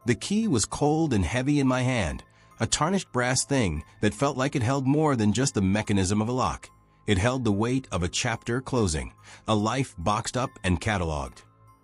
The key was cold and heavy in my hand, a tarnished brass thing that felt like it held more than just the mechanism of a lock. It held the weight of a chapter closing, a life boxed up and cataloged.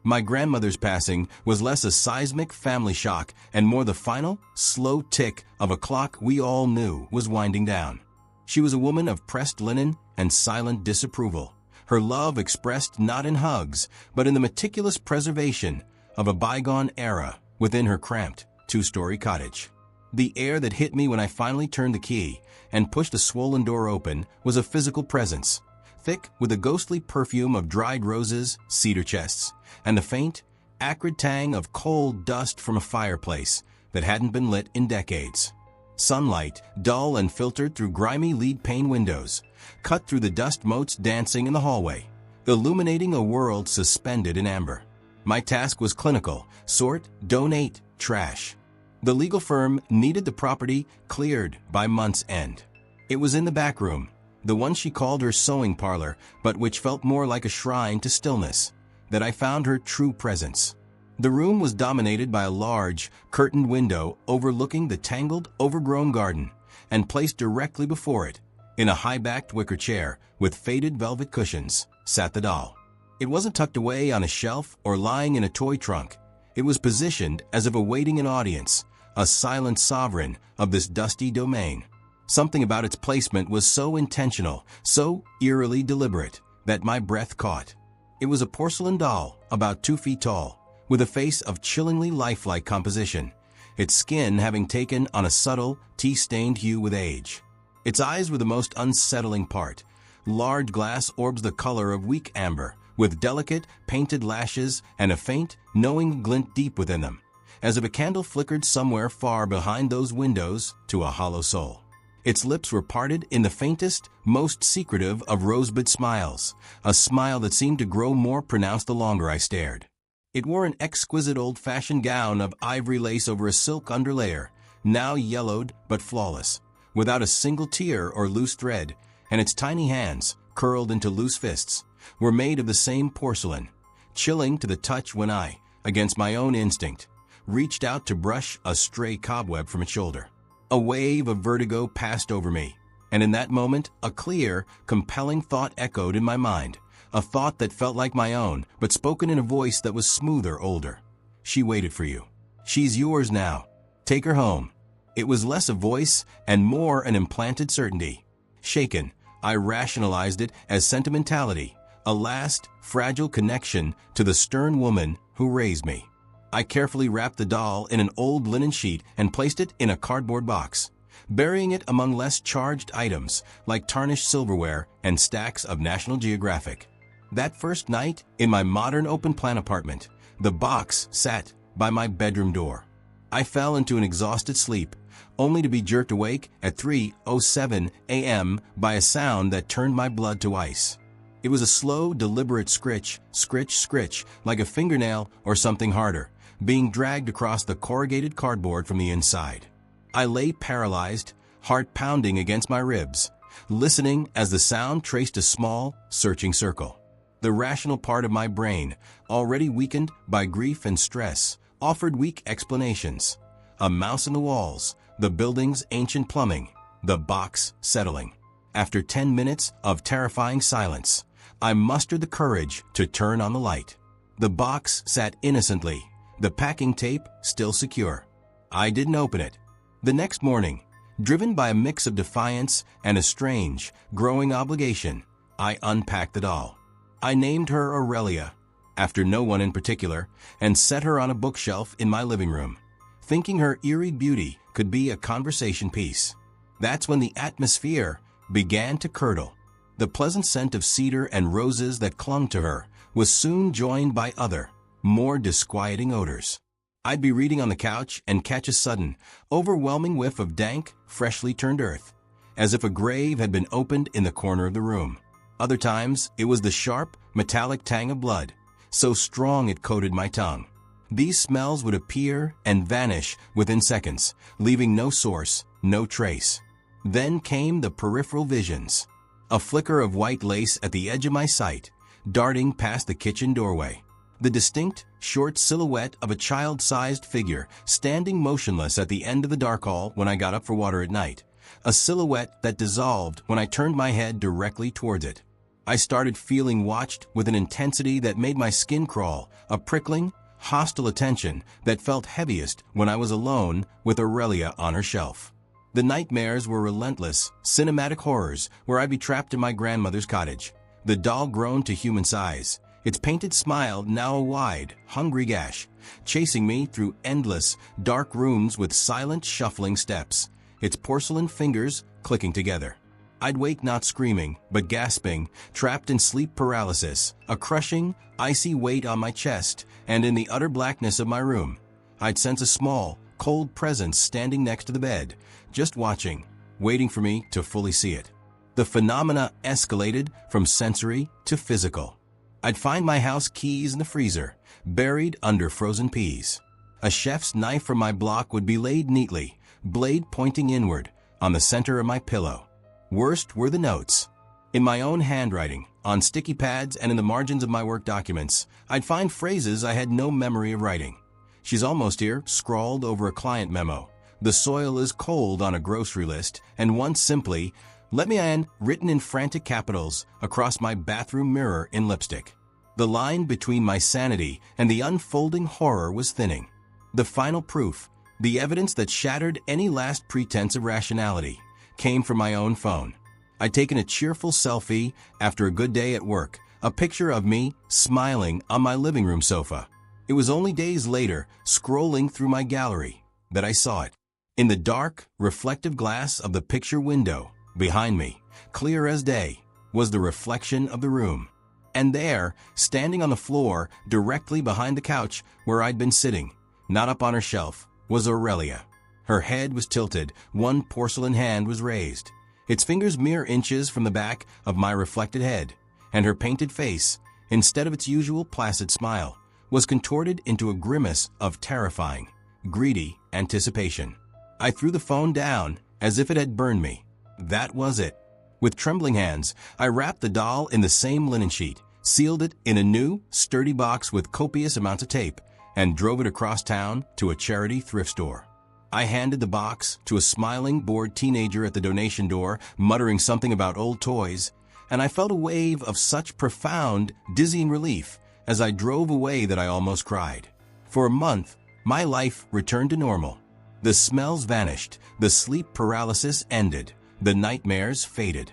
My grandmother's passing was less a seismic family shock and more the final, slow tick of a clock we all knew was winding down. She was a woman of pressed linen and silent disapproval, her love expressed not in hugs, but in the meticulous preservation of a bygone era within her cramped, two-story cottage. The air that hit me when I finally turned the key and pushed the swollen door open was a physical presence, thick with a ghostly perfume of dried roses, cedar chests, and the faint, acrid tang of coal dust from a fireplace that hadn't been lit in decades. Sunlight, dull and filtered through grimy lead-pane windows, cut through the dust motes dancing in the hallway, illuminating a world suspended in amber. My task was clinical: sort, donate, trash. The legal firm needed the property cleared by month's end. It was in the back room, the one she called her sewing parlor, but which felt more like a shrine to stillness, that I found her true presence. The room was dominated by a large, curtained window overlooking the tangled, overgrown garden, and placed directly before it, in a high-backed wicker chair with faded velvet cushions, sat the doll. It wasn't tucked away on a shelf or lying in a toy trunk. It was positioned as if awaiting an audience, a silent sovereign of this dusty domain. Something about its placement was so intentional, so eerily deliberate, that my breath caught. It was a porcelain doll, about 2 feet tall, with a face of chillingly lifelike composition, its skin having taken on a subtle, tea-stained hue with age. Its eyes were the most unsettling part, large glass orbs the color of weak amber, with delicate, painted lashes and a faint, knowing glint deep within them, as if a candle flickered somewhere far behind those windows to a hollow soul. Its lips were parted in the faintest, most secretive of rosebud smiles, a smile that seemed to grow more pronounced the longer I stared. It wore an exquisite old-fashioned gown of ivory lace over a silk underlayer, now yellowed but flawless, without a single tear or loose thread, and its tiny hands, curled into loose fists, were made of the same porcelain, chilling to the touch when I, against my own instinct, reached out to brush a stray cobweb from its shoulder. A wave of vertigo passed over me, and in that moment, a clear, compelling thought echoed in my mind, a thought that felt like my own, but spoken in a voice that was smoother, older. She waited for you. She's yours now. Take her home. It was less a voice and more an implanted certainty. Shaken, I rationalized it as sentimentality, a last, fragile connection to the stern woman who raised me. I carefully wrapped the doll in an old linen sheet and placed it in a cardboard box, burying it among less charged items like tarnished silverware and stacks of National Geographic. That first night, in my modern open-plan apartment, the box sat by my bedroom door. I fell into an exhausted sleep, only to be jerked awake at 3:07 a.m. by a sound that turned my blood to ice. It was a slow, deliberate scritch, scritch, scritch, like a fingernail or something harder, being dragged across the corrugated cardboard from the inside. I lay paralyzed, heart pounding against my ribs, listening as the sound traced a small, searching circle. The rational part of my brain, already weakened by grief and stress, offered weak explanations. A mouse in the walls, the building's ancient plumbing, the box settling. After 10 minutes of terrifying silence, I mustered the courage to turn on the light. The box sat innocently, the packing tape still secure. I didn't open it. The next morning, driven by a mix of defiance and a strange, growing obligation, I unpacked the doll. I named her Aurelia, after no one in particular, and set her on a bookshelf in my living room, thinking her eerie beauty could be a conversation piece. That's when the atmosphere began to curdle. The pleasant scent of cedar and roses that clung to her was soon joined by other, more disquieting odors. I'd be reading on the couch and catch a sudden, overwhelming whiff of dank, freshly turned earth, as if a grave had been opened in the corner of the room. Other times, it was the sharp, metallic tang of blood, so strong it coated my tongue. These smells would appear and vanish within seconds, leaving no source, no trace. Then came the peripheral visions. A flicker of white lace at the edge of my sight, darting past the kitchen doorway. The distinct, short silhouette of a child-sized figure standing motionless at the end of the dark hall when I got up for water at night. A silhouette that dissolved when I turned my head directly towards it. I started feeling watched with an intensity that made my skin crawl, a prickling, hostile attention that felt heaviest when I was alone with Aurelia on her shelf. The nightmares were relentless, cinematic horrors where I'd be trapped in my grandmother's cottage. The doll grown to human size, its painted smile now a wide, hungry gash, chasing me through endless, dark rooms with silent, shuffling steps, its porcelain fingers clicking together. I'd wake not screaming, but gasping, trapped in sleep paralysis, a crushing, icy weight on my chest, and in the utter blackness of my room, I'd sense a small, cold presence standing next to the bed, just watching, waiting for me to fully see it. The phenomena escalated from sensory to physical. I'd find my house keys in the freezer, buried under frozen peas. A chef's knife from my block would be laid neatly, blade pointing inward, on the center of my pillow. Worst were the notes. In my own handwriting, on sticky pads and in the margins of my work documents, I'd find phrases I had no memory of writing. "She's almost here," scrawled over a client memo. "The soil is cold" on a grocery list, and once simply, "Let me in," written in frantic capitals across my bathroom mirror in lipstick. The line between my sanity and the unfolding horror was thinning. The final proof, the evidence that shattered any last pretense of rationality, came from my own phone. I'd taken a cheerful selfie after a good day at work, a picture of me smiling on my living room sofa. It was only days later, scrolling through my gallery, that I saw it. In the dark, reflective glass of the picture window, behind me, clear as day, was the reflection of the room. And there, standing on the floor, directly behind the couch where I'd been sitting, not up on her shelf, was Aurelia. Her head was tilted, one porcelain hand was raised, its fingers mere inches from the back of my reflected head, and her painted face, instead of its usual placid smile, was contorted into a grimace of terrifying, greedy anticipation. I threw the phone down as if it had burned me. That was it. With trembling hands, I wrapped the doll in the same linen sheet, sealed it in a new, sturdy box with copious amounts of tape, and drove it across town to a charity thrift store. I handed the box to a smiling, bored teenager at the donation door, muttering something about old toys, and I felt a wave of such profound, dizzying relief as I drove away that I almost cried. For a month, my life returned to normal. The smells vanished, the sleep paralysis ended, the nightmares faded.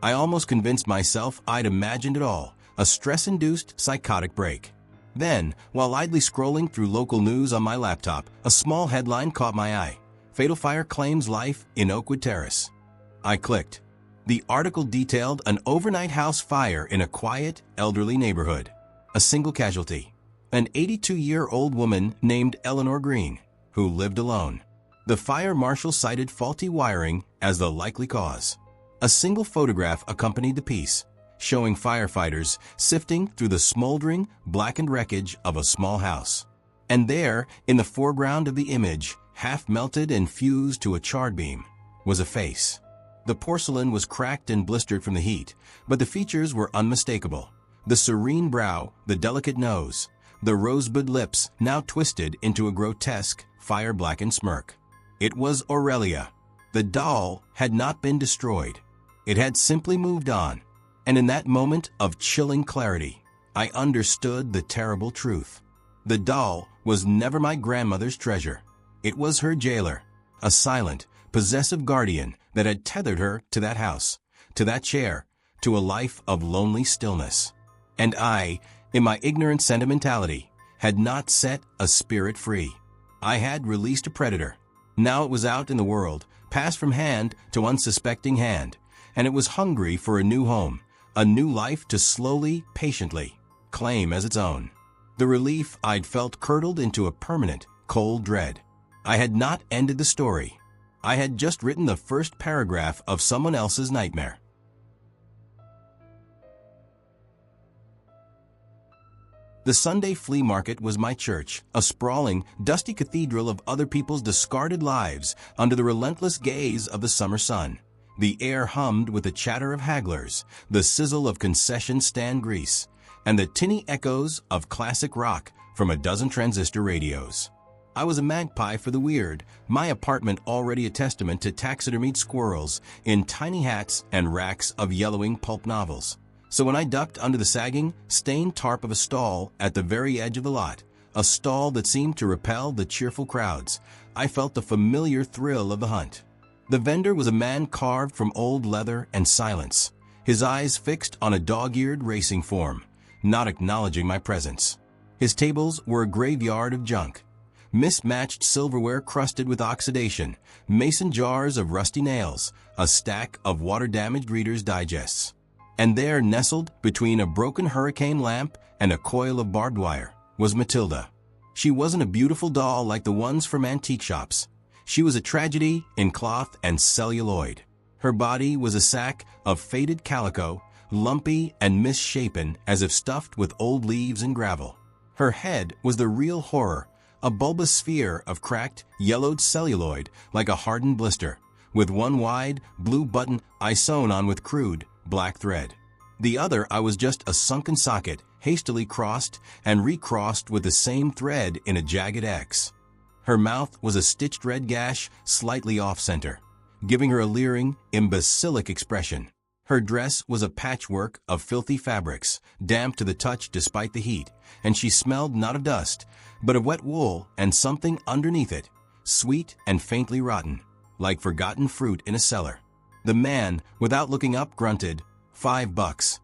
I almost convinced myself I'd imagined it all, a stress-induced psychotic break. Then, while idly scrolling through local news on my laptop, a small headline caught my eye. "Fatal fire claims life in Oakwood Terrace." I clicked. The article detailed an overnight house fire in a quiet, elderly neighborhood. A single casualty, an 82-year-old woman named Eleanor Green, who lived alone. The fire marshal cited faulty wiring as the likely cause. A single photograph accompanied the piece, showing firefighters sifting through the smoldering, blackened wreckage of a small house. And there, in the foreground of the image, half melted and fused to a charred beam, was a face. The porcelain was cracked and blistered from the heat, but the features were unmistakable. The serene brow, the delicate nose, the rosebud lips now twisted into a grotesque, fire-blackened smirk. It was Aurelia. The doll had not been destroyed. It had simply moved on. And in that moment of chilling clarity, I understood the terrible truth. The doll was never my grandmother's treasure. It was her jailer, a silent, possessive guardian that had tethered her to that house, to that chair, to a life of lonely stillness. And I, in my ignorant sentimentality, had not set a spirit free. I had released a predator. Now it was out in the world, passed from hand to unsuspecting hand, and it was hungry for a new home, a new life to slowly, patiently claim as its own. The relief I'd felt curdled into a permanent, cold dread. I had not ended the story. I had just written the first paragraph of someone else's nightmare. The Sunday flea market was my church, a sprawling, dusty cathedral of other people's discarded lives under the relentless gaze of the summer sun. The air hummed with the chatter of hagglers, the sizzle of concession stand grease, and the tinny echoes of classic rock from a dozen transistor radios. I was a magpie for the weird, my apartment already a testament to taxidermied squirrels in tiny hats and racks of yellowing pulp novels. So when I ducked under the sagging, stained tarp of a stall at the very edge of the lot, a stall that seemed to repel the cheerful crowds, I felt the familiar thrill of the hunt. The vendor was a man carved from old leather and silence, his eyes fixed on a dog-eared racing form, not acknowledging my presence. His tables were a graveyard of junk. Mismatched silverware crusted with oxidation, mason jars of rusty nails, a stack of water-damaged Reader's Digests. And there, nestled between a broken hurricane lamp and a coil of barbed wire, was Matilda. She wasn't a beautiful doll like the ones from antique shops. She was a tragedy in cloth and celluloid. Her body was a sack of faded calico, lumpy and misshapen as if stuffed with old leaves and gravel. Her head was the real horror, a bulbous sphere of cracked, yellowed celluloid like a hardened blister, with one wide, blue button I sewn on with crude, black thread. The other I was just a sunken socket, hastily crossed and recrossed with the same thread in a jagged X. Her mouth was a stitched red gash slightly off-center, giving her a leering, imbecilic expression. Her dress was a patchwork of filthy fabrics, damp to the touch despite the heat, and she smelled not of dust, but of wet wool and something underneath it, sweet and faintly rotten, like forgotten fruit in a cellar. The man, without looking up, grunted, $5.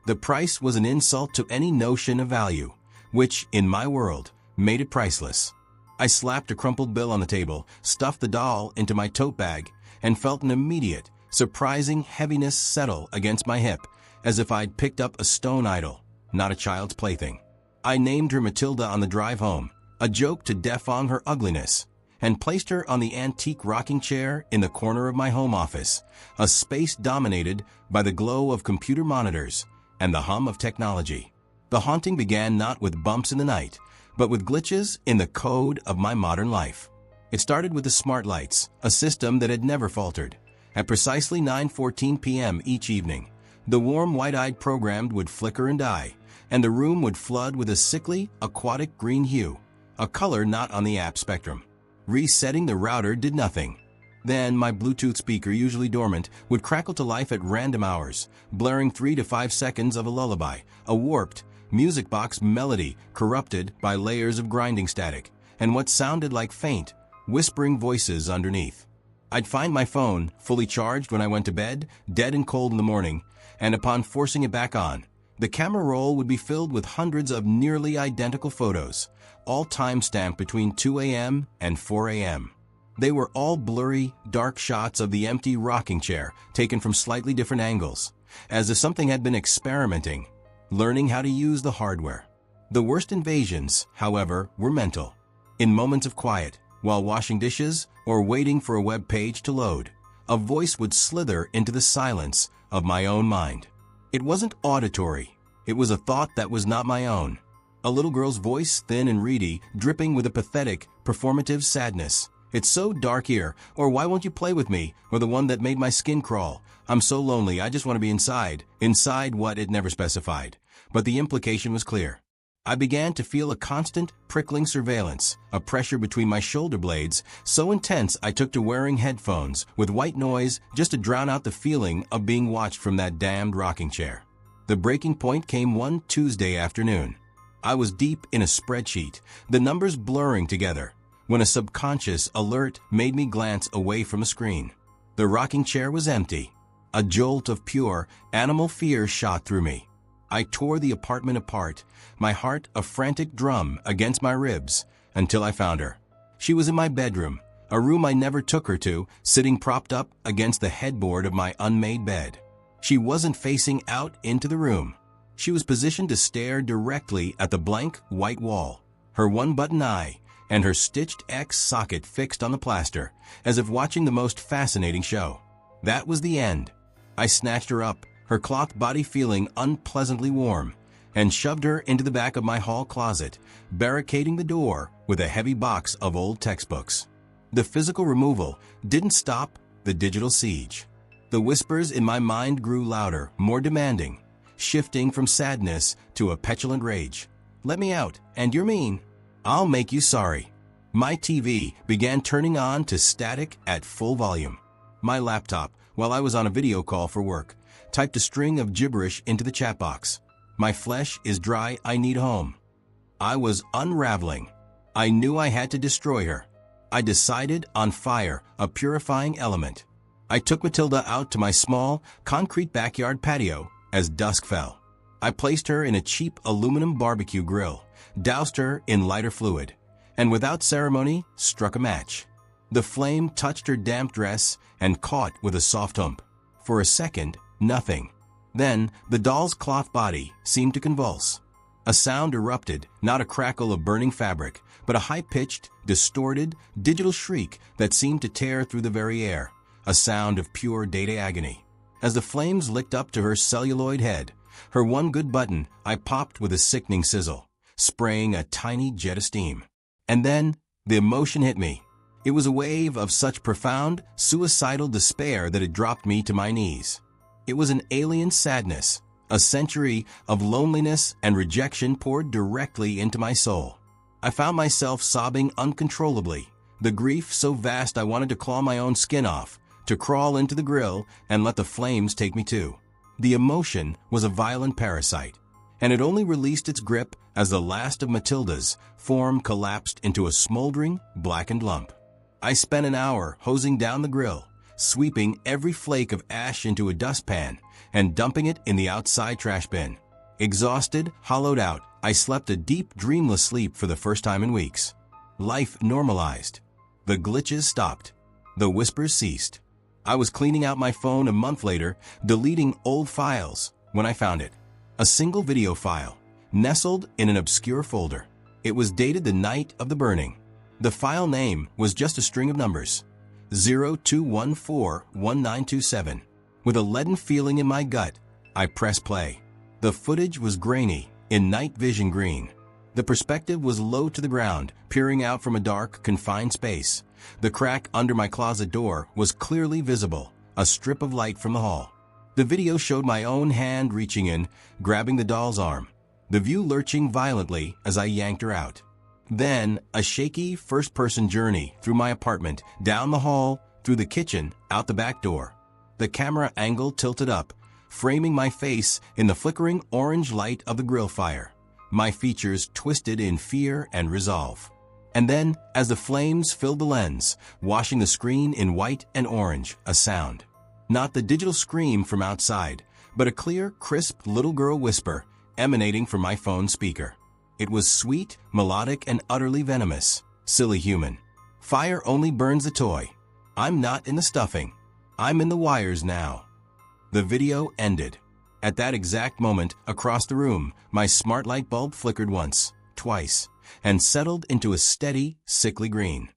The price was an insult to any notion of value, which, in my world, made it priceless. I slapped a crumpled bill on the table, stuffed the doll into my tote bag, and felt an immediate, surprising heaviness settle against my hip, as if I'd picked up a stone idol, not a child's plaything. I named her Matilda on the drive home, a joke to defong her ugliness, and placed her on the antique rocking chair in the corner of my home office, a space dominated by the glow of computer monitors and the hum of technology. The haunting began not with bumps in the night, but with glitches in the code of my modern life. It started with the smart lights, a system that had never faltered. At precisely 9:14 p.m. each evening, the warm white-eyed program would flicker and die, and the room would flood with a sickly, aquatic green hue, a color not on the app spectrum. Resetting the router did nothing. Then my Bluetooth speaker, usually dormant, would crackle to life at random hours, blaring 3 to 5 seconds of a lullaby, a warped, music box melody corrupted by layers of grinding static, and what sounded like faint, whispering voices underneath. I'd find my phone, fully charged when I went to bed, dead and cold in the morning, and upon forcing it back on, the camera roll would be filled with hundreds of nearly identical photos, all time-stamped between 2 a.m. and 4 a.m. They were all blurry, dark shots of the empty rocking chair, taken from slightly different angles, as if something had been experimenting, learning how to use the hardware. The worst invasions, however, were mental. In moments of quiet, while washing dishes or waiting for a web page to load, a voice would slither into the silence of my own mind. It wasn't auditory. It was a thought that was not my own. A little girl's voice, thin and reedy, dripping with a pathetic, performative sadness. It's so dark here, or why won't you play with me, or the one that made my skin crawl. I'm so lonely, I just want to be inside. Inside what, it never specified. But the implication was clear. I began to feel a constant, prickling surveillance, a pressure between my shoulder blades, so intense I took to wearing headphones with white noise just to drown out the feeling of being watched from that damned rocking chair. The breaking point came one Tuesday afternoon. I was deep in a spreadsheet, the numbers blurring together, when a subconscious alert made me glance away from a screen. The rocking chair was empty. A jolt of pure, animal fear shot through me. I tore the apartment apart, my heart a frantic drum against my ribs, until I found her. She was in my bedroom, a room I never took her to, sitting propped up against the headboard of my unmade bed. She wasn't facing out into the room. She was positioned to stare directly at the blank white wall, her one-button eye, and her stitched X socket fixed on the plaster, as if watching the most fascinating show. That was the end. I snatched her up, her cloth body feeling unpleasantly warm, and shoved her into the back of my hall closet, barricading the door with a heavy box of old textbooks. The physical removal didn't stop the digital siege. The whispers in my mind grew louder, more demanding. shifting from sadness to a petulant rage. "Let me out, and you're mean. I'll make you sorry." My TV began turning on to static at full volume. My laptop, while I was on a video call for work, typed a string of gibberish into the chat box. "My flesh is dry, I need home." I was unraveling. I knew I had to destroy her. I decided on fire, a purifying element. I took Matilda out to my small, concrete backyard patio as dusk fell. I placed her in a cheap aluminum barbecue grill, doused her in lighter fluid, and without ceremony, struck a match. The flame touched her damp dress and caught with a soft hump. For a second, nothing. Then, the doll's cloth body seemed to convulse. A sound erupted, not a crackle of burning fabric, but a high-pitched, distorted, digital shriek that seemed to tear through the very air, a sound of pure data agony. As the flames licked up to her celluloid head, her one good button, I popped with a sickening sizzle, spraying a tiny jet of steam. And then, the emotion hit me. It was a wave of such profound, suicidal despair that it dropped me to my knees. It was an alien sadness. A century of loneliness and rejection poured directly into my soul. I found myself sobbing uncontrollably, the grief so vast I wanted to claw my own skin off, to crawl into the grill and let the flames take me too. The emotion was a violent parasite, and it only released its grip as the last of Matilda's form collapsed into a smoldering, blackened lump. I spent an hour hosing down the grill, sweeping every flake of ash into a dustpan and dumping it in the outside trash bin. Exhausted, hollowed out, I slept a deep, dreamless sleep for the first time in weeks. Life normalized. The glitches stopped. The whispers ceased. I was cleaning out my phone a month later, deleting old files, when I found it. A single video file, nestled in an obscure folder. It was dated the night of the burning. The file name was just a string of numbers, 02141927. With a leaden feeling in my gut, I pressed play. The footage was grainy, in night vision green. The perspective was low to the ground, peering out from a dark, confined space. The crack under my closet door was clearly visible, a strip of light from the hall. The video showed my own hand reaching in, grabbing the doll's arm, the view lurching violently as I yanked her out. Then, a shaky first-person journey through my apartment, down the hall, through the kitchen, out the back door. The camera angle tilted up, framing my face in the flickering orange light of the grill fire. My features twisted in fear and resolve. And then, as the flames filled the lens, washing the screen in white and orange, a sound. Not the digital scream from outside, but a clear, crisp little girl whisper emanating from my phone speaker. It was sweet, melodic, and utterly venomous. Silly human. Fire only burns the toy. I'm not in the stuffing. I'm in the wires now. The video ended. At that exact moment, across the room, my smart light bulb flickered once, twice, and settled into a steady, sickly green.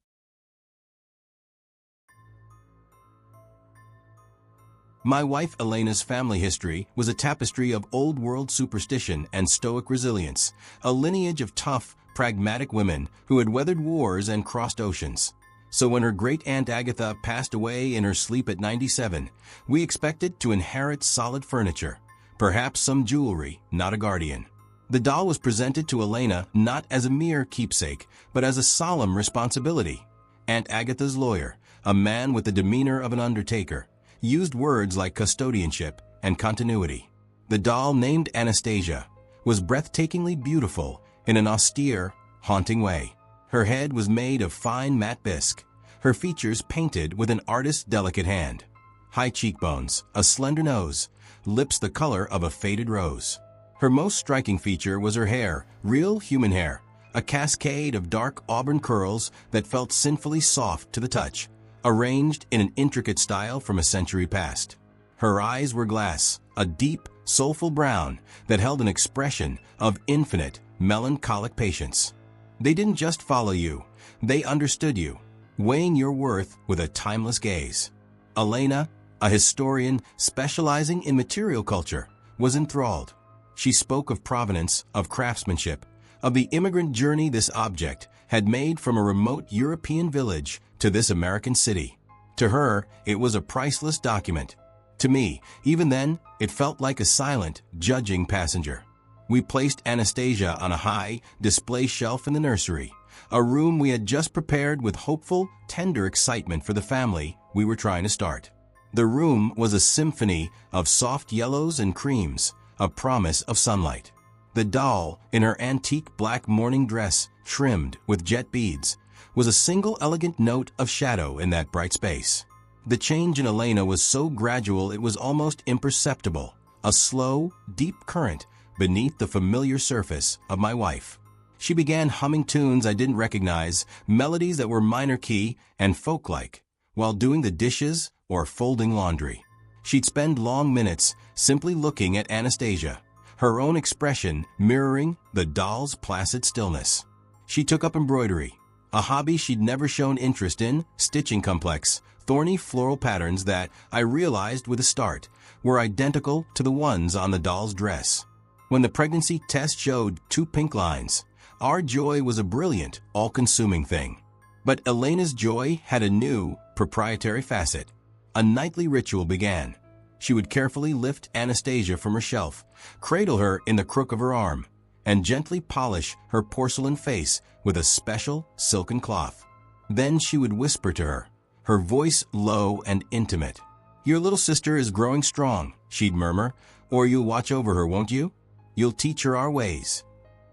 My wife Elena's family history was a tapestry of old-world superstition and stoic resilience, a lineage of tough, pragmatic women who had weathered wars and crossed oceans. So when her great-aunt Agatha passed away in her sleep at 97, we expected to inherit solid furniture, perhaps some jewelry, not a guardian. The doll was presented to Elena not as a mere keepsake, but as a solemn responsibility. Aunt Agatha's lawyer, a man with the demeanor of an undertaker, used words like custodianship and continuity. The doll, named Anastasia, was breathtakingly beautiful in an austere, haunting way. Her head was made of fine matte bisque, her features painted with an artist's delicate hand. High cheekbones, a slender nose, lips the color of a faded rose. Her most striking feature was her hair, real human hair, a cascade of dark auburn curls that felt sinfully soft to the touch, arranged in an intricate style from a century past. Her eyes were glass, a deep, soulful brown that held an expression of infinite, melancholic patience. They didn't just follow you, they understood you, weighing your worth with a timeless gaze. Elena, a historian specializing in material culture, was enthralled. She spoke of provenance, of craftsmanship, of the immigrant journey this object had made from a remote European village to this American city. To her, it was a priceless document. To me, even then, it felt like a silent, judging passenger. We placed Anastasia on a high, display shelf in the nursery, a room we had just prepared with hopeful, tender excitement for the family we were trying to start. The room was a symphony of soft yellows and creams, a promise of sunlight. The doll, in her antique black morning dress trimmed with jet beads, was a single elegant note of shadow in that bright space. The change in Elena was so gradual it was almost imperceptible, a slow, deep current beneath the familiar surface of my wife. She began humming tunes I didn't recognize, melodies that were minor key and folk-like, while doing the dishes or folding laundry. She'd spend long minutes simply looking at Anastasia, her own expression mirroring the doll's placid stillness. She took up embroidery, a hobby she'd never shown interest in, stitching complex, thorny floral patterns that, I realized with a start, were identical to the ones on the doll's dress. When the pregnancy test showed 2 pink lines, our joy was a brilliant, all-consuming thing. But Elena's joy had a new, proprietary facet. A nightly ritual began. She would carefully lift Anastasia from her shelf, cradle her in the crook of her arm, and gently polish her porcelain face with a special silken cloth. Then she would whisper to her voice low and intimate. "Your little sister is growing strong," she'd murmur, "or you'll watch over her, won't you? You'll teach her our ways."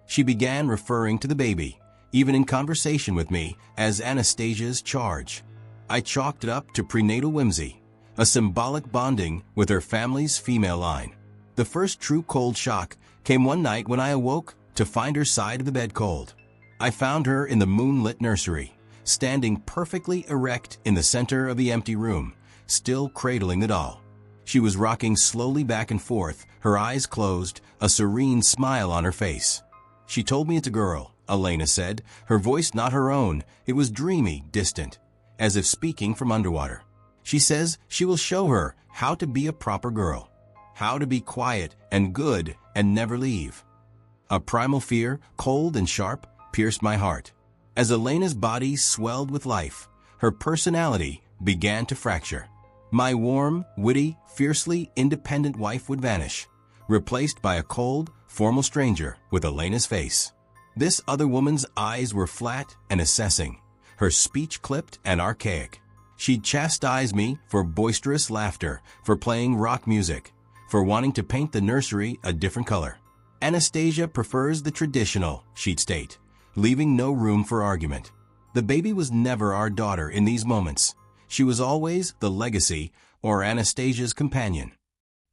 She began referring to the baby, even in conversation with me, as Anastasia's charge. I chalked it up to prenatal whimsy, a symbolic bonding with her family's female line. The first true cold shock came one night when I awoke to find her side of the bed cold. I found her in the moonlit nursery, standing perfectly erect in the center of the empty room, still cradling the doll. She was rocking slowly back and forth, her eyes closed, a serene smile on her face. "She told me it's a girl," Elena said, her voice not her own. It was dreamy, distant, as if speaking from underwater. "She says she will show her how to be a proper girl, how to be quiet and good and never leave." A primal fear, cold and sharp, pierced my heart. As Elena's body swelled with life, her personality began to fracture. My warm, witty, fiercely independent wife would vanish, replaced by a cold, formal stranger with Elena's face. This other woman's eyes were flat and assessing, her speech clipped and archaic. She'd chastise me for boisterous laughter, for playing rock music, for wanting to paint the nursery a different color. "Anastasia prefers the traditional," she'd state, leaving no room for argument. The baby was never our daughter in these moments. She was always the legacy or Anastasia's companion.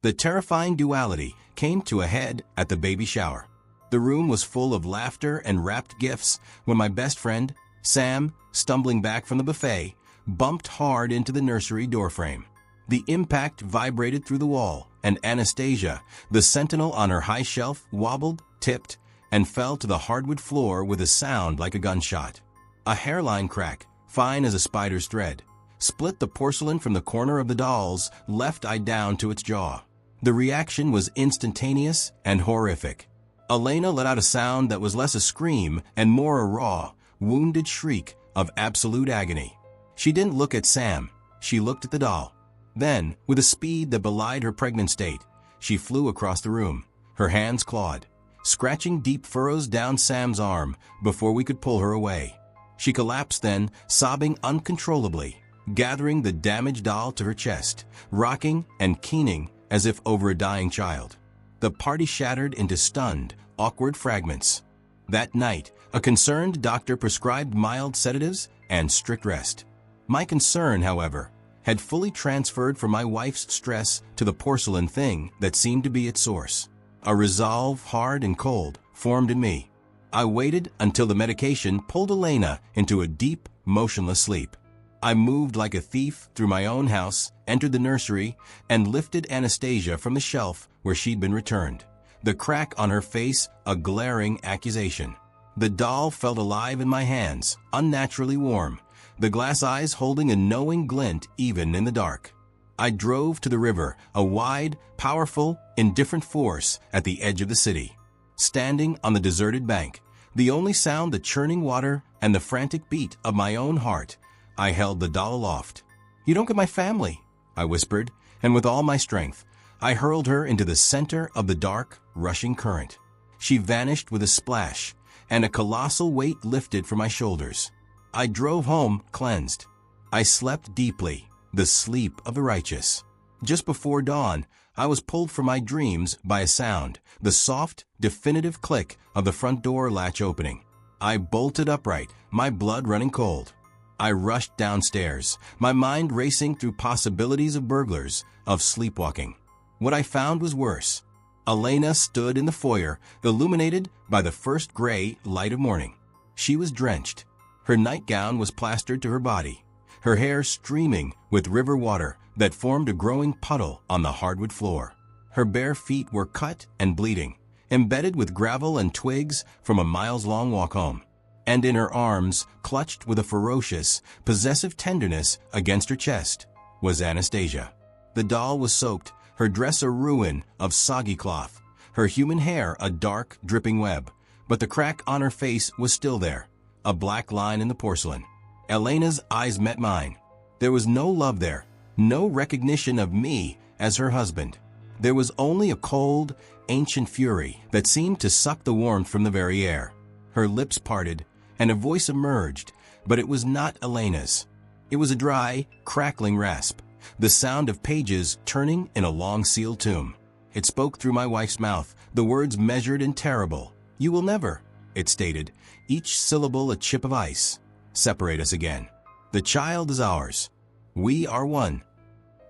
The terrifying duality came to a head at the baby shower. The room was full of laughter and wrapped gifts when my best friend, Sam, stumbling back from the buffet, bumped hard into the nursery doorframe. The impact vibrated through the wall, and Anastasia, the sentinel on her high shelf, wobbled, tipped, and fell to the hardwood floor with a sound like a gunshot. A hairline crack, fine as a spider's thread, split the porcelain from the corner of the doll's left eye down to its jaw. The reaction was instantaneous and horrific. Elena let out a sound that was less a scream and more a raw, wounded shriek of absolute agony. She didn't look at Sam. She looked at the doll. Then, with a speed that belied her pregnant state, she flew across the room, her hands clawed, scratching deep furrows down Sam's arm before we could pull her away. She collapsed then, sobbing uncontrollably, gathering the damaged doll to her chest, rocking and keening as if over a dying child. The party shattered into stunned, awkward fragments. That night, a concerned doctor prescribed mild sedatives and strict rest. My concern, however, had fully transferred from my wife's stress to the porcelain thing that seemed to be its source. A resolve, hard and cold, formed in me. I waited until the medication pulled Elena into a deep, motionless sleep. I moved like a thief through my own house, entered the nursery, and lifted Anastasia from the shelf where she'd been returned, the crack on her face a glaring accusation. The doll felt alive in my hands, unnaturally warm, the glass eyes holding a knowing glint even in the dark. I drove to the river, a wide, powerful, indifferent force at the edge of the city. Standing on the deserted bank, the only sound the churning water and the frantic beat of my own heart, I held the doll aloft. "You don't get my family," I whispered, and with all my strength, I hurled her into the center of the dark, rushing current. She vanished with a splash, and a colossal weight lifted from my shoulders. I drove home cleansed. I slept deeply, the sleep of the righteous. Just before dawn, I was pulled from my dreams by a sound, the soft, definitive click of the front door latch opening. I bolted upright, my blood running cold. I rushed downstairs, my mind racing through possibilities of burglars, of sleepwalking. What I found was worse. Elena stood in the foyer, illuminated by the first gray light of morning. She was drenched. Her nightgown was plastered to her body, her hair streaming with river water that formed a growing puddle on the hardwood floor. Her bare feet were cut and bleeding, embedded with gravel and twigs from a miles-long walk home. And in her arms, clutched with a ferocious, possessive tenderness against her chest, was Anastasia. The doll was soaked, her dress a ruin of soggy cloth, her human hair a dark, dripping web, but the crack on her face was still there, a black line in the porcelain. Elena's eyes met mine. There was no love there, no recognition of me as her husband. There was only a cold, ancient fury that seemed to suck the warmth from the very air. Her lips parted, and a voice emerged, but it was not Elena's. It was a dry, crackling rasp, the sound of pages turning in a long sealed tomb. It spoke through my wife's mouth, the words measured and terrible. "You will never," it stated, each syllable a chip of ice, "separate us again. The child is ours. We are one.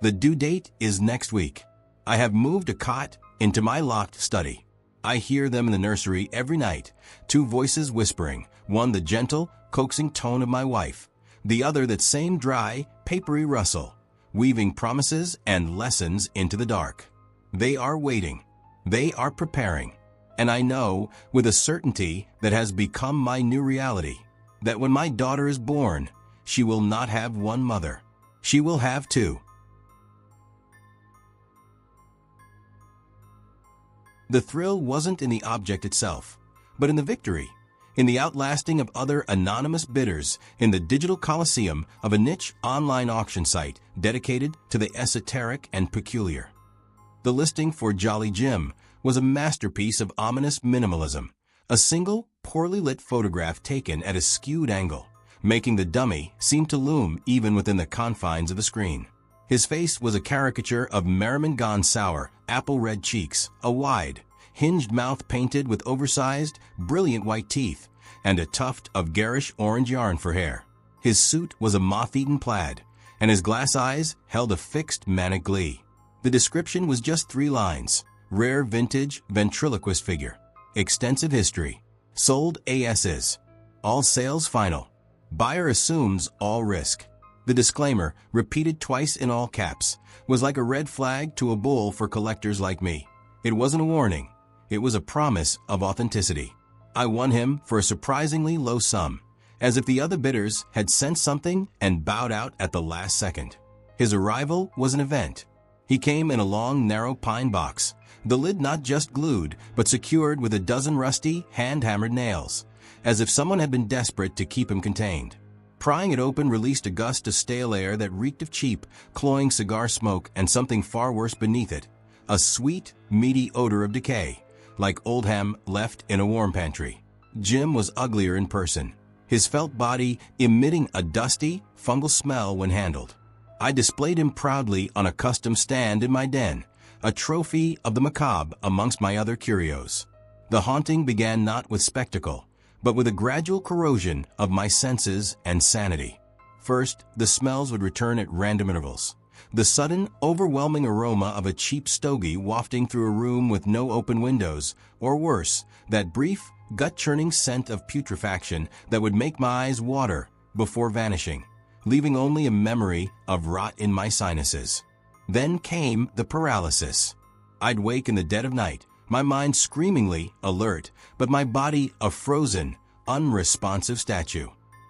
The due date is next week. I have moved a cot into my locked study. I hear them in the nursery every night, two voices whispering, one the gentle, coaxing tone of my wife, the other that same dry, papery rustle, weaving promises and lessons into the dark. They are waiting. They are preparing. And I know, with a certainty that has become my new reality, that when my daughter is born, she will not have one mother. She will have two. The thrill wasn't in the object itself, but in the victory, in the outlasting of other anonymous bidders in the digital coliseum of a niche online auction site dedicated to the esoteric and peculiar. The listing for Jolly Jim was a masterpiece of ominous minimalism, a single, poorly lit photograph taken at a skewed angle, making the dummy seem to loom even within the confines of the screen. His face was a caricature of Merriman gone sour, apple-red cheeks, a wide, hinged mouth painted with oversized, brilliant white teeth, and a tuft of garish orange yarn for hair. His suit was a moth-eaten plaid, and his glass eyes held a fixed manic glee. The description was just 3 lines. Rare vintage ventriloquist figure. Extensive history. Sold ASs. All sales final. Buyer assumes all risk. The disclaimer, repeated twice in all caps, was like a red flag to a bull for collectors like me. It wasn't a warning. It was a promise of authenticity. I won him for a surprisingly low sum, as if the other bidders had sensed something and bowed out at the last second. His arrival was an event. He came in a long, narrow pine box, the lid not just glued, but secured with a dozen rusty, hand-hammered nails, as if someone had been desperate to keep him contained. Prying it open released a gust of stale air that reeked of cheap, cloying cigar smoke and something far worse beneath it, a sweet, meaty odor of decay, like old ham left in a warm pantry. Jim was uglier in person, his felt body emitting a dusty, fungal smell when handled. I displayed him proudly on a custom stand in my den, a trophy of the macabre amongst my other curios. The haunting began not with spectacle, but with a gradual corrosion of my senses and sanity. First, the smells would return at random intervals. The sudden, overwhelming aroma of a cheap stogie wafting through a room with no open windows, or worse, that brief, gut-churning scent of putrefaction that would make my eyes water before vanishing, leaving only a memory of rot in my sinuses. Then came the paralysis. I'd wake in the dead of night, my mind screamingly alert, but my body a frozen, unresponsive statue.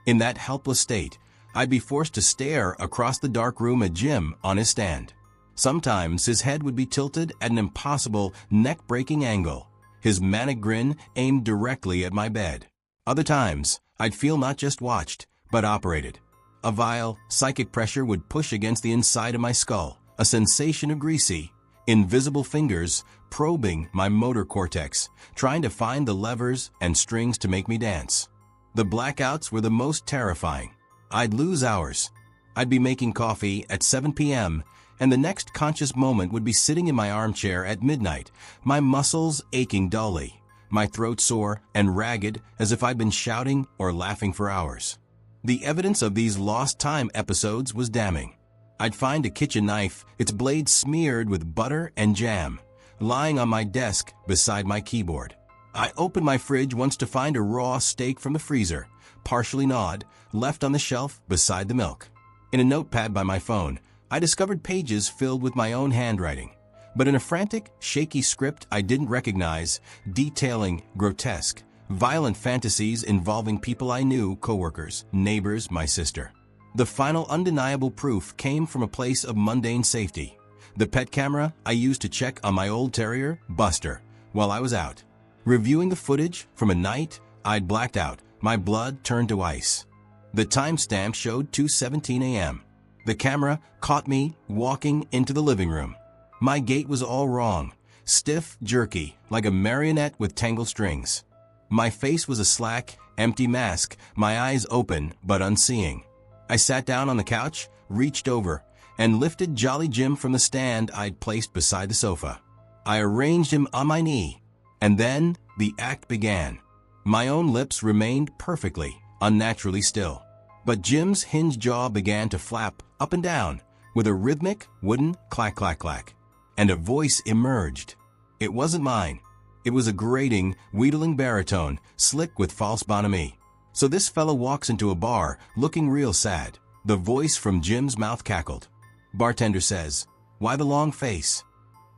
In that helpless state, I'd be forced to stare across the dark room at Jim on his stand. Sometimes his head would be tilted at an impossible, neck-breaking angle, his manic grin aimed directly at my bed. Other times, I'd feel not just watched, but operated. A vile, psychic pressure would push against the inside of my skull, a sensation of greasy, invisible fingers probing my motor cortex, trying to find the levers and strings to make me dance. The blackouts were the most terrifying. I'd lose hours. I'd be making coffee at 7 p.m., and the next conscious moment would be sitting in my armchair at midnight, my muscles aching dully, my throat sore and ragged as if I'd been shouting or laughing for hours. The evidence of these lost time episodes was damning. I'd find a kitchen knife, its blade smeared with butter and jam, lying on my desk beside my keyboard. I opened my fridge once to find a raw steak from the freezer, partially gnawed, left on the shelf beside the milk. In a notepad by my phone, I discovered pages filled with my own handwriting, but in a frantic, shaky script I didn't recognize, detailing grotesque, violent fantasies involving people I knew, coworkers, neighbors, my sister. The final undeniable proof came from a place of mundane safety. The pet camera I used to check on my old terrier, Buster, while I was out. Reviewing the footage from a night I'd blacked out, my blood turned to ice. The timestamp showed 2:17 a.m. The camera caught me walking into the living room. My gait was all wrong, stiff, jerky, like a marionette with tangled strings. My face was a slack, empty mask, my eyes open but unseeing. I sat down on the couch, reached over, and lifted Jolly Jim from the stand I'd placed beside the sofa. I arranged him on my knee, and then the act began. My own lips remained perfectly, unnaturally still, but Jim's hinged jaw began to flap up and down with a rhythmic, wooden clack, clack, clack, and a voice emerged. It wasn't mine. It was a grating, wheedling baritone, slick with false bonhomie. So this fellow walks into a bar, looking real sad. The voice from Jim's mouth cackled. Bartender says, "Why the long face?"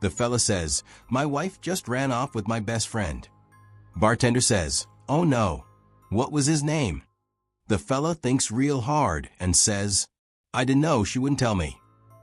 The fella says, "My wife just ran off with my best friend." Bartender says, "Oh no, what was his name?" The fella thinks real hard and says, "I didn't know, she wouldn't tell me."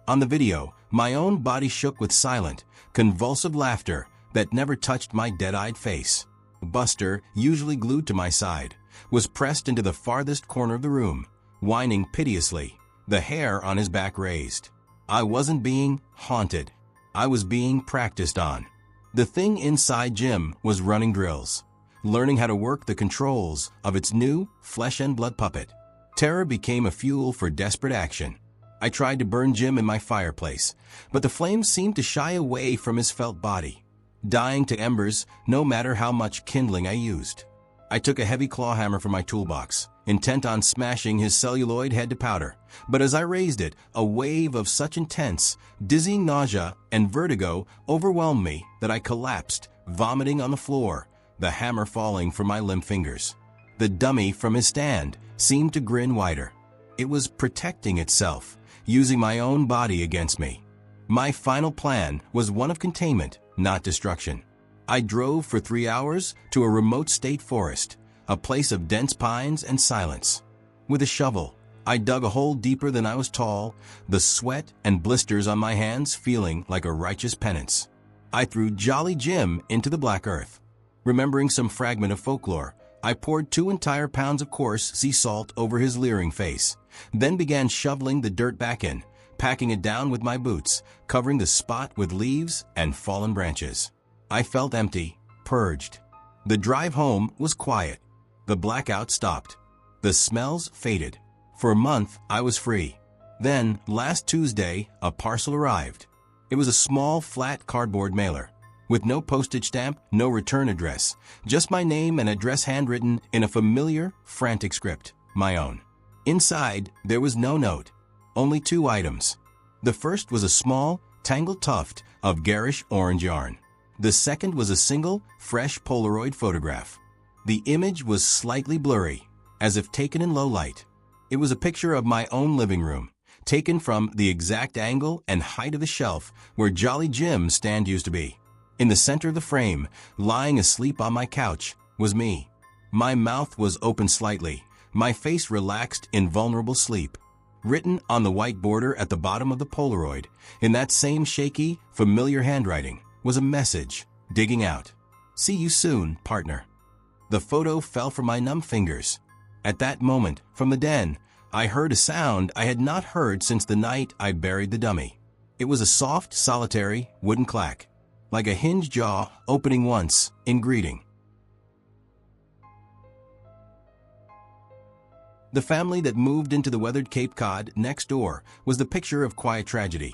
On the video, my own body shook with silent, convulsive laughter that never touched my dead-eyed face. Buster, usually glued to my side, was pressed into the farthest corner of the room, whining piteously, the hair on his back raised. I wasn't being haunted. I was being practiced on. The thing inside Jim was running drills, learning how to work the controls of its new flesh and blood puppet. Terror became a fuel for desperate action. I tried to burn Jim in my fireplace, but the flames seemed to shy away from his felt body, dying to embers no matter how much kindling I used. I took a heavy claw hammer from my toolbox, intent on smashing his celluloid head to powder, but as I raised it, a wave of such intense, dizzying nausea and vertigo overwhelmed me that I collapsed, vomiting on the floor, the hammer falling from my limp fingers. The dummy from his stand seemed to grin wider. It was protecting itself, using my own body against me. My final plan was one of containment, not destruction. I drove for 3 hours to a remote state forest, a place of dense pines and silence. With a shovel, I dug a hole deeper than I was tall, the sweat and blisters on my hands feeling like a righteous penance. I threw Jolly Jim into the black earth. Remembering some fragment of folklore, I poured 2 entire pounds of coarse sea salt over his leering face, then began shoveling the dirt back in, packing it down with my boots, covering the spot with leaves and fallen branches. I felt empty, purged. The drive home was quiet. The blackout stopped. The smells faded. For a month, I was free. Then, last Tuesday, a parcel arrived. It was a small, flat cardboard mailer, with no postage stamp, no return address, just my name and address handwritten in a familiar, frantic script, my own. Inside, there was no note, only 2 items. The first was a small, tangled tuft of garish orange yarn. The second was a single, fresh Polaroid photograph. The image was slightly blurry, as if taken in low light. It was a picture of my own living room, taken from the exact angle and height of the shelf where Jolly Jim's stand used to be. In the center of the frame, lying asleep on my couch, was me. My mouth was open slightly, my face relaxed in vulnerable sleep. Written on the white border at the bottom of the Polaroid, in that same shaky, familiar handwriting, was a message, digging out. "See you soon, partner." The photo fell from my numb fingers. At that moment, from the den, I heard a sound I had not heard since the night I buried the dummy. It was a soft, solitary, wooden clack, like a hinged jaw opening once in greeting. The family that moved into the weathered Cape Cod next door was the picture of quiet tragedy.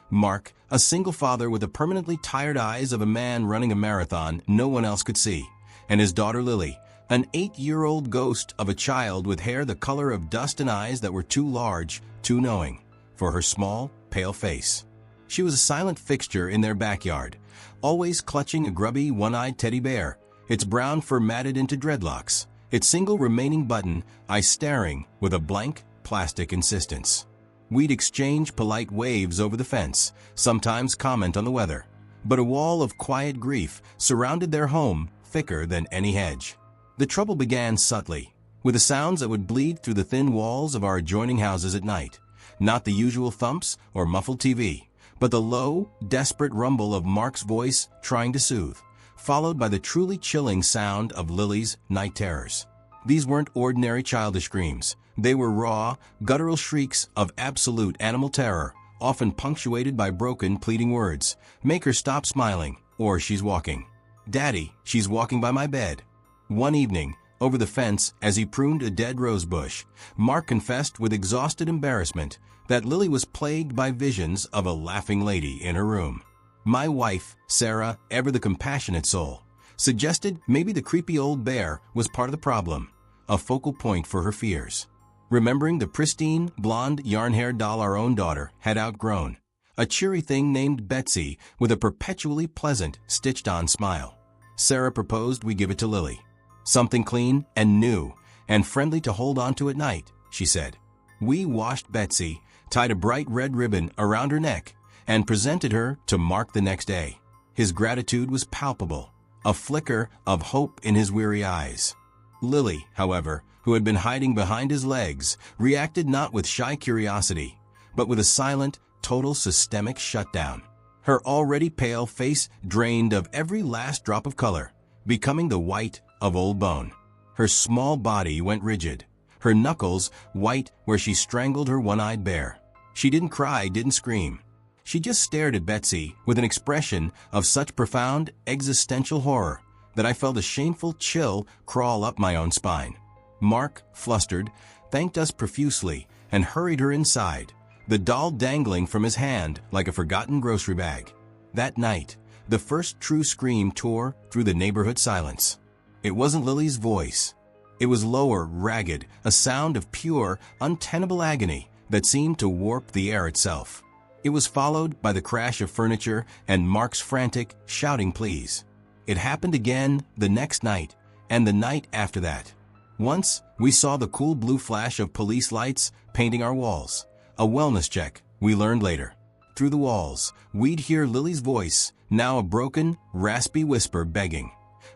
Mark, a single father with the permanently tired eyes of a man running a marathon no one else could see, and his daughter Lily, an 8-year-old ghost of a child with hair the color of dust and eyes that were too large, too knowing, for her small, pale face. She was a silent fixture in their backyard, always clutching a grubby, one-eyed teddy bear, its brown fur matted into dreadlocks, its single remaining button eye staring with a blank, plastic insistence. We'd exchange polite waves over the fence, sometimes comment on the weather, but a wall of quiet grief surrounded their home thicker than any hedge. The trouble began subtly, with the sounds that would bleed through the thin walls of our adjoining houses at night. Not the usual thumps or muffled TV, but the low, desperate rumble of Mark's voice trying to soothe, followed by the truly chilling sound of Lily's night terrors. These weren't ordinary childish screams. They were raw, guttural shrieks of absolute animal terror, often punctuated by broken, pleading words. "Make her stop smiling," or "She's walking." "Daddy, she's walking by my bed." One evening, over the fence as he pruned a dead rose bush, Mark confessed with exhausted embarrassment that Lily was plagued by visions of a laughing lady in her room. My wife, Sarah, ever the compassionate soul, suggested maybe the creepy old bear was part of the problem, a focal point for her fears. Remembering the pristine, blonde, yarn-haired doll our own daughter had outgrown, a cheery thing named Betsy with a perpetually pleasant, stitched-on smile, Sarah proposed we give it to Lily. "Something clean and new and friendly to hold on to at night," she said. We washed Betsy, tied a bright red ribbon around her neck, and presented her to Mark the next day. His gratitude was palpable, a flicker of hope in his weary eyes. Lily, however, who had been hiding behind his legs, reacted not with shy curiosity, but with a silent, total systemic shutdown. Her already pale face drained of every last drop of color, becoming the white of old bone. Her small body went rigid, her knuckles white where she strangled her one-eyed bear. She didn't cry, didn't scream. She just stared at Betsy with an expression of such profound existential horror that I felt a shameful chill crawl up my own spine. Mark, flustered, thanked us profusely and hurried her inside, the doll dangling from his hand like a forgotten grocery bag. That night, the first true scream tore through the neighborhood silence. It wasn't Lily's voice. It was lower, ragged, a sound of pure, untenable agony that seemed to warp the air itself. It was followed by the crash of furniture and Mark's frantic, shouting pleas. It happened again the next night, and the night after that. Once, we saw the cool blue flash of police lights painting our walls. A wellness check, we learned later. Through the walls, we'd hear Lily's voice, now a broken, raspy whisper begging.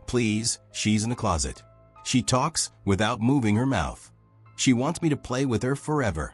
"Please, she's in the closet. She talks without moving her mouth. She wants me to play with her forever."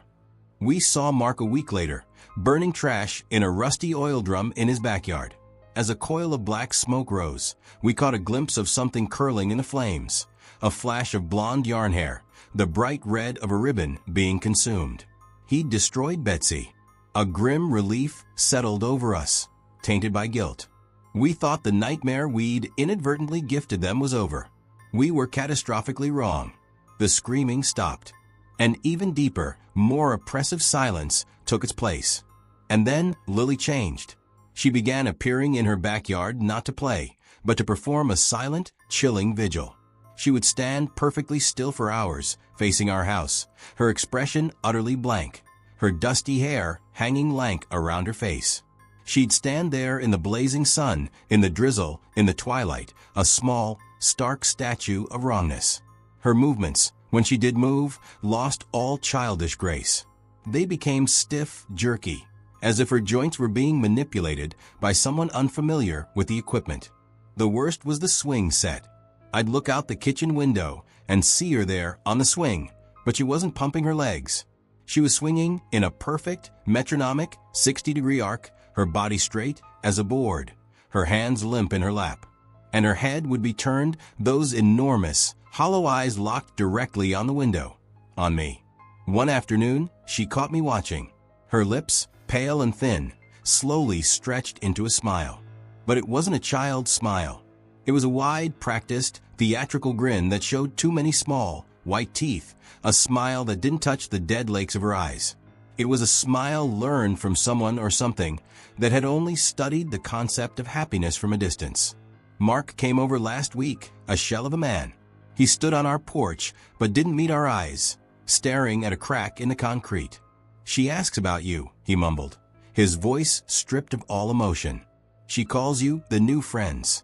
We saw Mark a week later, burning trash in a rusty oil drum in his backyard. As a coil of black smoke rose, we caught a glimpse of something curling in the flames, a flash of blonde yarn hair, the bright red of a ribbon being consumed. He'd destroyed Betsy. A grim relief settled over us, tainted by guilt. We thought the nightmare we'd inadvertently gifted them was over. We were catastrophically wrong. The screaming stopped. An even deeper, more oppressive silence took its place. And then Lily changed. She began appearing in her backyard not to play, but to perform a silent, chilling vigil. She would stand perfectly still for hours, facing our house, her expression utterly blank, her dusty hair hanging lank around her face. She'd stand there in the blazing sun, in the drizzle, in the twilight, a small, stark statue of wrongness. Her movements, when she did move, lost all childish grace. They became stiff, jerky, as if her joints were being manipulated by someone unfamiliar with the equipment. The worst was the swing set. I'd look out the kitchen window and see her there on the swing, but she wasn't pumping her legs. She was swinging in a perfect, metronomic, 60-degree arc, her body straight as a board, her hands limp in her lap. And her head would be turned, those enormous, hollow eyes locked directly on the window, on me. One afternoon, she caught me watching. Her lips, pale and thin, slowly stretched into a smile. But it wasn't a child's smile. It was a wide, practiced, theatrical grin that showed too many small, white teeth, a smile that didn't touch the dead lakes of her eyes. It was a smile learned from someone or something that had only studied the concept of happiness from a distance. Mark came over last week, a shell of a man. He stood on our porch, but didn't meet our eyes, staring at a crack in the concrete. "She asks about you," he mumbled, his voice stripped of all emotion. "She calls you the new friends.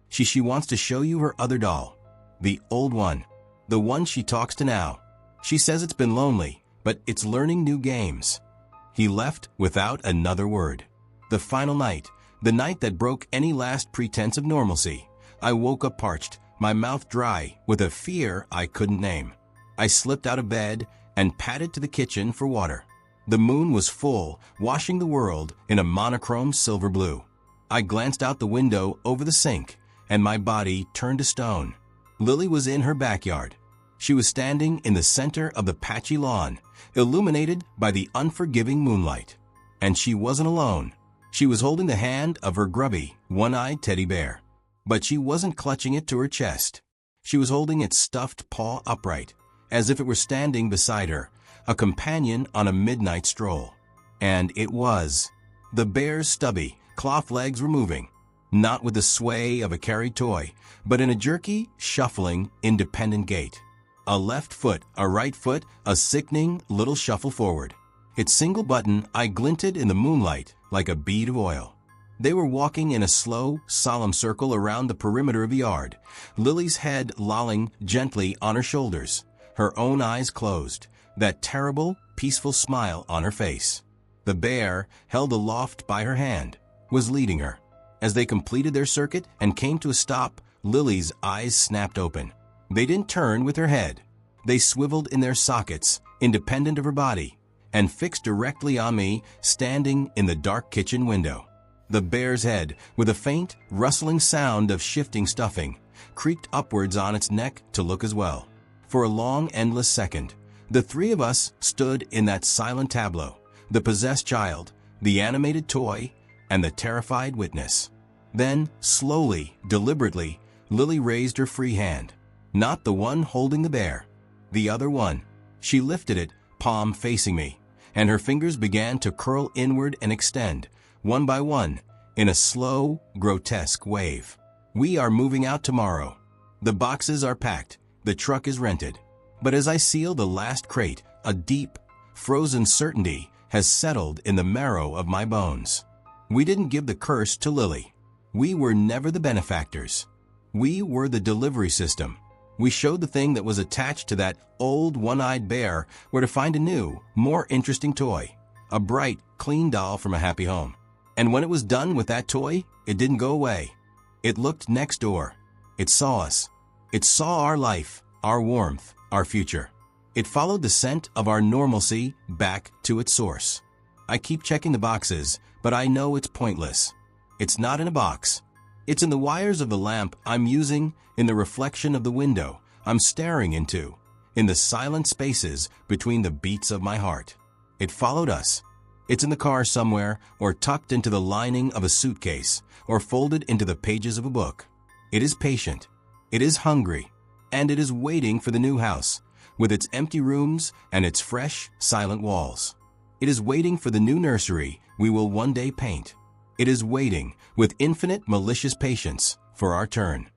She wants to show you her other doll, the old one, the one she talks to now. She says it's been lonely, but it's learning new games." He left without another word. The final night, the night that broke any last pretense of normalcy, I woke up parched, my mouth dry, with a fear I couldn't name. I slipped out of bed and padded to the kitchen for water. The moon was full, washing the world in a monochrome silver blue. I glanced out the window over the sink, and my body turned to stone. Lily was in her backyard. She was standing in the center of the patchy lawn, illuminated by the unforgiving moonlight. And she wasn't alone. She was holding the hand of her grubby, one-eyed teddy bear. But she wasn't clutching it to her chest. She was holding its stuffed paw upright, as if it were standing beside her, a companion on a midnight stroll. And it was. The bear's stubby, cloth legs were moving, not with the sway of a carried toy, but in a jerky, shuffling, independent gait. A left foot, a right foot, a sickening little shuffle forward. Its single button eye glinted in the moonlight like a bead of oil. They were walking in a slow, solemn circle around the perimeter of the yard, Lily's head lolling gently on her shoulders, her own eyes closed, that terrible, peaceful smile on her face. The bear, held aloft by her hand, was leading her. As they completed their circuit and came to a stop, Lily's eyes snapped open. They didn't turn with her head. They swiveled in their sockets, independent of her body, and fixed directly on me, standing in the dark kitchen window. The bear's head, with a faint, rustling sound of shifting stuffing, creaked upwards on its neck to look as well. For a long, endless second, the three of us stood in that silent tableau, the possessed child, the animated toy, and the terrified witness. Then, slowly, deliberately, Lily raised her free hand. Not the one holding the bear, the other one. She lifted it, palm facing me, and her fingers began to curl inward and extend, one by one, in a slow, grotesque wave. "We are moving out tomorrow. The boxes are packed, the truck is rented." But as I seal the last crate, a deep, frozen certainty has settled in the marrow of my bones. We didn't give the curse to Lily. We were never the benefactors. We were the delivery system. We showed the thing that was attached to that old one-eyed bear where to find a new, more interesting toy, a bright, clean doll from a happy home. And when it was done with that toy, it didn't go away. It looked next door. It saw us. It saw our life, our warmth, our future. It followed the scent of our normalcy back to its source. I keep checking the boxes, but I know it's pointless. It's not in a box. It's in the wires of the lamp I'm using, in the reflection of the window I'm staring into, in the silent spaces between the beats of my heart. It followed us. It's in the car somewhere, or tucked into the lining of a suitcase, or folded into the pages of a book. It is patient. It is hungry. And it is waiting for the new house, with its empty rooms and its fresh, silent walls. It is waiting for the new nursery we will one day paint. It is waiting, with infinite malicious patience, for our turn.